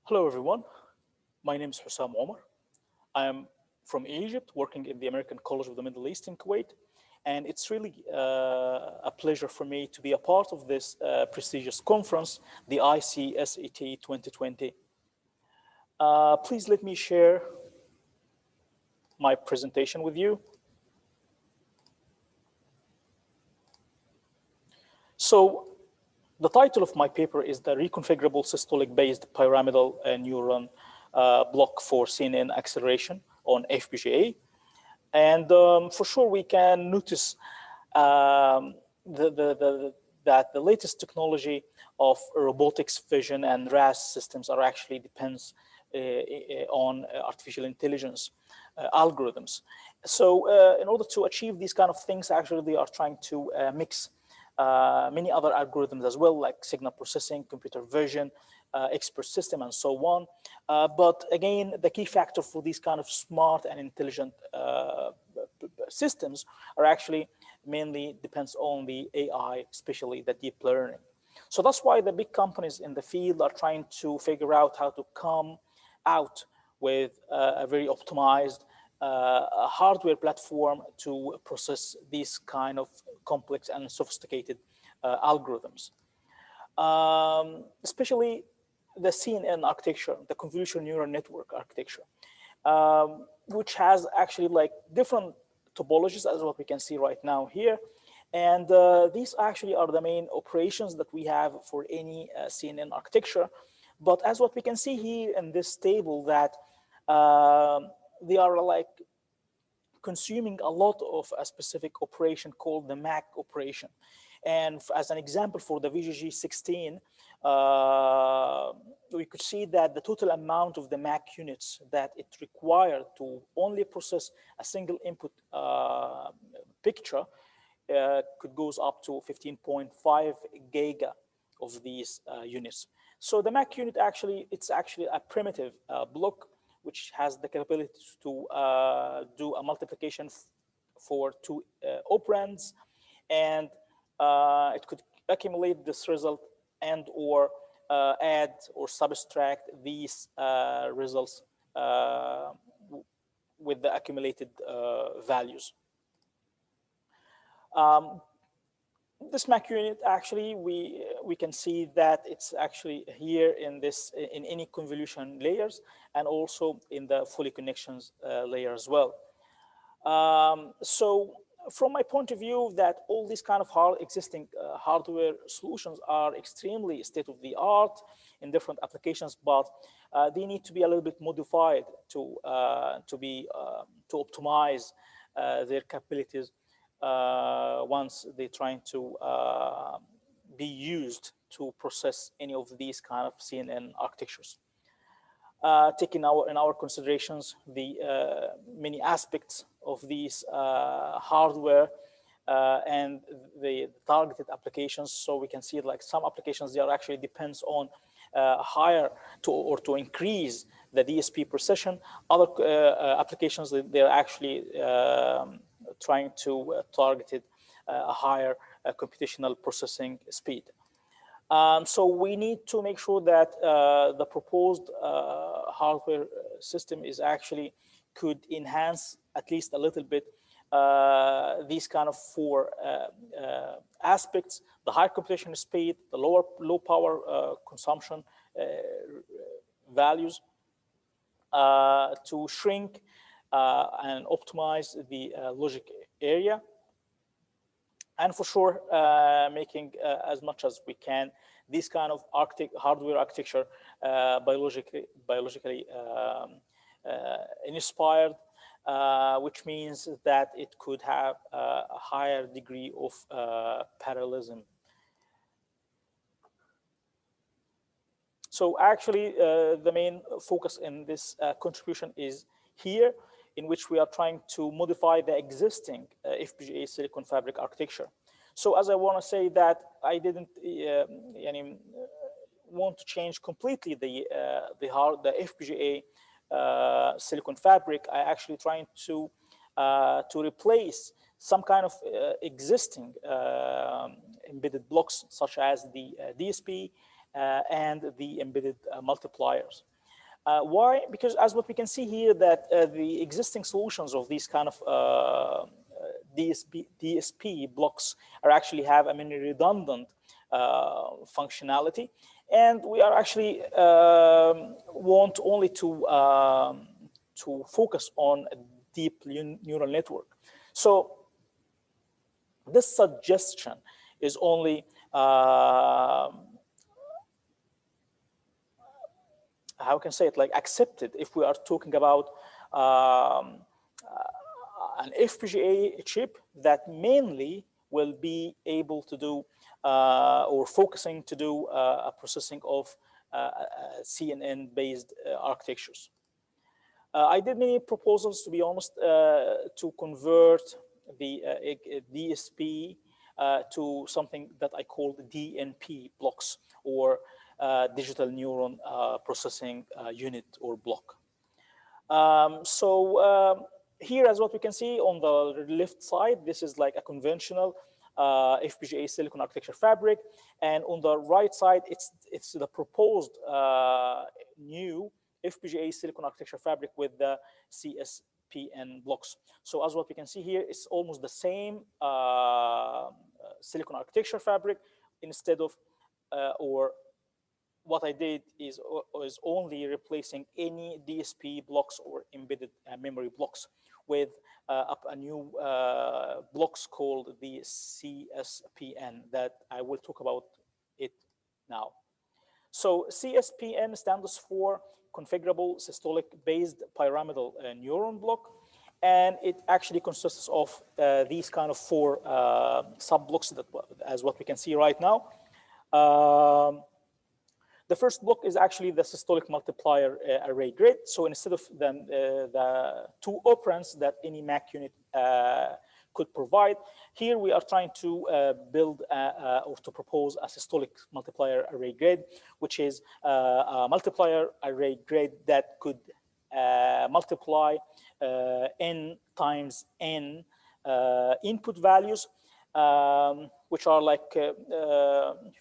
Hello, everyone. My name is Hussam Omar. I am from Egypt, working in the American College of the Middle East in Kuwait. And it's really a pleasure for me to be a part of this prestigious conference, the ICSET2020. Please let me share my presentation with you. So the title of my paper is the Reconfigurable Systolic-based Pyra Neuron block for CNN acceleration on FPGA. And for sure, we can notice that the latest technology of robotics, vision, and RAS systems are actually depends on artificial intelligence algorithms. So in order to achieve these kind of things, actually, they are trying to mix many other algorithms as well, like signal processing, computer vision, expert system, and so on. But again, the key factor for these kind of smart and intelligent systems are actually mainly depends on the AI, especially the deep learning. So that's why the big companies in the field are trying to figure out how to come out with a very optimized hardware platform to process these kind of complex and sophisticated algorithms. Especially the CNN architecture, the convolutional neural network architecture, which has actually like different topologies as what we can see right now here. And these actually are the main operations that we have for any CNN architecture. But as what we can see here in this table, that they are like consuming a lot of a specific operation called the MAC operation. And as an example, for the VGG16, we could see that the total amount of the MAC units that it required to only process a single input picture could goes up to 15.5 giga of these units. So the MAC unit actually, it's actually a primitive block which has the capability to do a multiplication for two operands, and it could accumulate this result and or add or subtract these results with the accumulated values. This MAC unit actually, we can see that it's actually here in this, in any convolution layers, and also in the fully connections layer as well. So from my point of view, that all these kind of existing hardware solutions are extremely state-of-the-art in different applications, but they need to be a little bit modified to optimize their capabilities once they're trying to be used to process any of these kind of CNN architectures. Taking in our considerations the many aspects of these hardware and the targeted applications. So we can see like some applications, they are actually depends on higher to increase the DSP precision. Other applications, they're actually trying to target a higher computational processing speed. So we need to make sure that the proposed hardware system is actually could enhance at least a little bit these kind of four aspects: the high computational speed, the low power consumption values, to shrink and optimize the logic area, and for sure making as much as we can this kind of hardware architecture biologically inspired, which means that it could have a higher degree of parallelism. So actually, the main focus in this contribution is here, in which we are trying to modify the existing FPGA silicon fabric architecture. So as I want to say that I didn't want to change completely the FPGA silicon fabric. I actually trying to replace some kind of existing embedded blocks, such as the DSP and the embedded multipliers. Why? Because as what we can see here, that the existing solutions of these kind of DSP blocks are actually have a many redundant functionality, and we are actually want only to focus on a deep neural network. So this suggestion is only how can I say it, like accepted if we are talking about an FPGA chip that mainly will be able to do or focusing to do a processing of CNN-based architectures. I did many proposals, to be honest, to convert the DSP to something that I call DNP blocks, or digital neuron processing unit or block. Here, as what we can see on the left side, this is like a conventional FPGA silicon architecture fabric, and on the right side, it's the proposed new FPGA silicon architecture fabric with the CSPN blocks. So as what we can see here, it's almost the same silicon architecture fabric. Instead of or what I did is only replacing any DSP blocks or embedded memory blocks with a new blocks called the CSPN that I will talk about it now. So CSPN stands for Configurable Systolic-based Pyra Neuron block, and it actually consists of these kind of 4 sub-blocks that, as what we can see right now. The first block is actually the systolic multiplier array grid. So instead of the 2 operands that any Mac unit could provide, here we are trying to build or to propose a systolic multiplier array grid, which is a multiplier array grid that could multiply n times n input values, which are like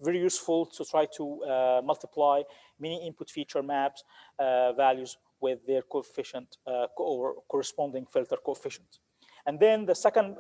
very useful to try to multiply many input feature maps values with their coefficient or corresponding filter coefficient. And then the second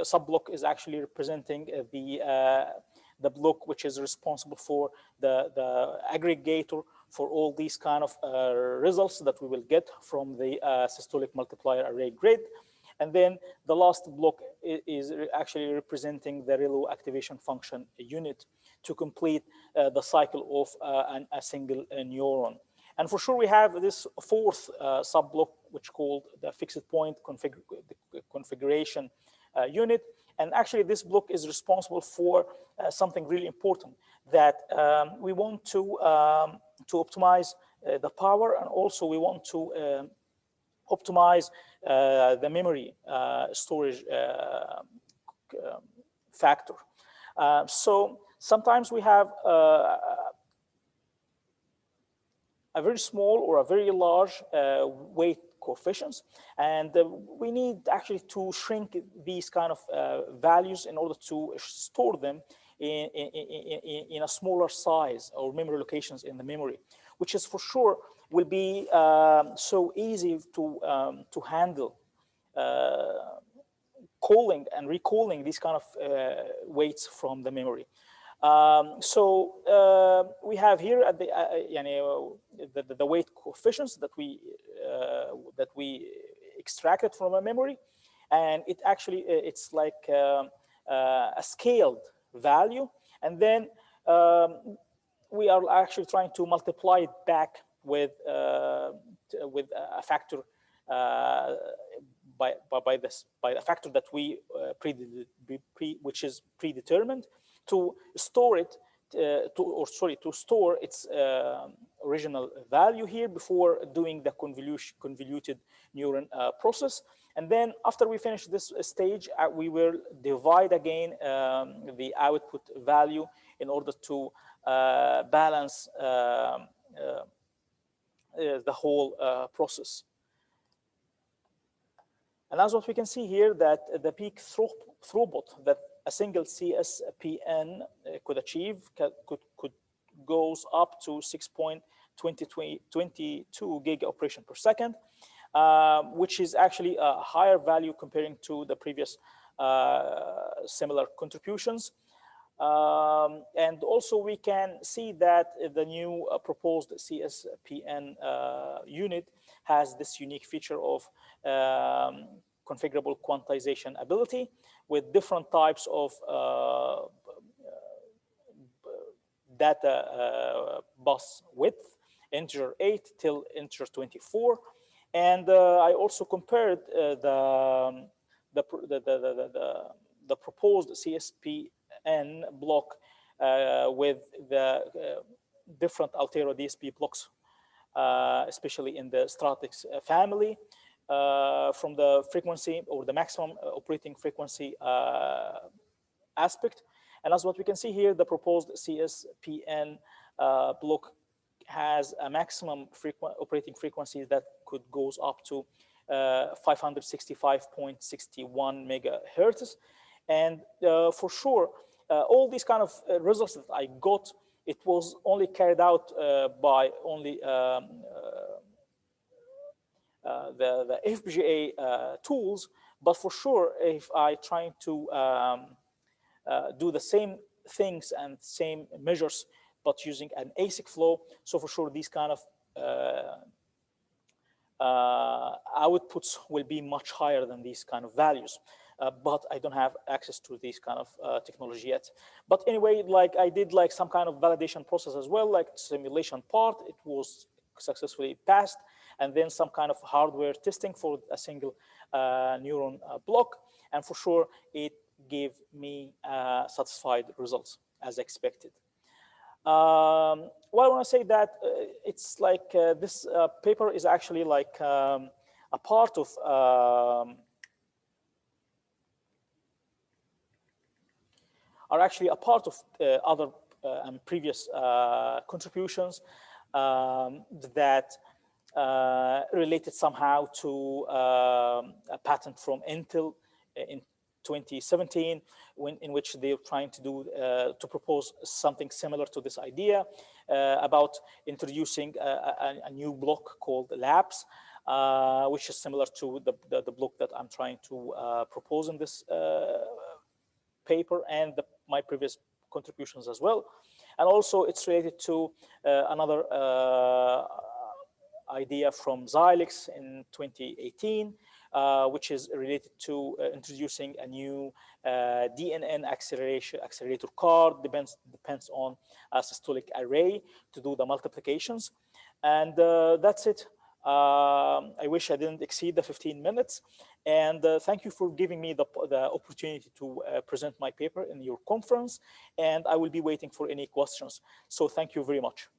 sub-block is actually representing the block which is responsible for the aggregator for all these kind of results that we will get from the systolic multiplier array grid. And then the last block is actually representing the ReLU activation function unit to complete the cycle of a single neuron. And for sure, we have this 4th sub-block, which called the fixed point configuration unit. And actually, this block is responsible for something really important, that we want to optimize the power, and also we want to optimize the memory storage factor. So sometimes we have a very small or a very large weight coefficients, and we need actually to shrink these kind of values in order to store them in a smaller size or memory locations in the memory, which is for sure will be so easy to handle calling and recalling these kind of weights from the memory. We have here at the weight coefficients that we extracted from a memory, and it actually it's like a scaled value, and then we are actually trying to multiply it back with a factor by a factor that we which is predetermined to store it to store its original value here before doing the convoluted neuron process. And then after we finish this stage, we will divide again the output value in order to balance the whole process. And as what we can see here, that the peak throughput that a single CSPN could achieve could goes up to 6.22 gig operation per second, which is actually a higher value comparing to the previous similar contributions. And also we can see that the new proposed CSPN unit has this unique feature of configurable quantization ability with different types of data bus width, integer 8 till integer 24. And I also compared the proposed CSPN block with the different Altera DSP blocks, especially in the Robotics family, from the frequency or the maximum operating frequency aspect. And as what we can see here, the proposed CSPN block has a maximum operating frequency that could goes up to 565.61 megahertz. And for sure, all these kind of results that I got, it was only carried out by only the FPGA tools. But for sure, if I try to do the same things and same measures, but using an ASIC flow, so for sure these kind of outputs will be much higher than these kind of values. But I don't have access to these kind of technology yet. But anyway, like I did like some kind of validation process as well, like simulation part, it was successfully passed, and then some kind of hardware testing for a single neuron block, and for sure it gave me satisfied results as expected. Well, I want to say that it's like this paper is actually like a part of other and previous contributions that related somehow to a patent from Intel in 2017, in which they're trying to do to propose something similar to this idea about introducing a new block called labs, which is similar to the block that I'm trying to propose in this paper and my previous contributions as well. And also it's related to another idea from Xilinx in 2018, which is related to introducing a new DNN accelerator card, depends on a systolic array to do the multiplications. And that's it. I wish I didn't exceed the 15 minutes. And thank you for giving me the opportunity to present my paper in your conference. And I will be waiting for any questions. So thank you very much.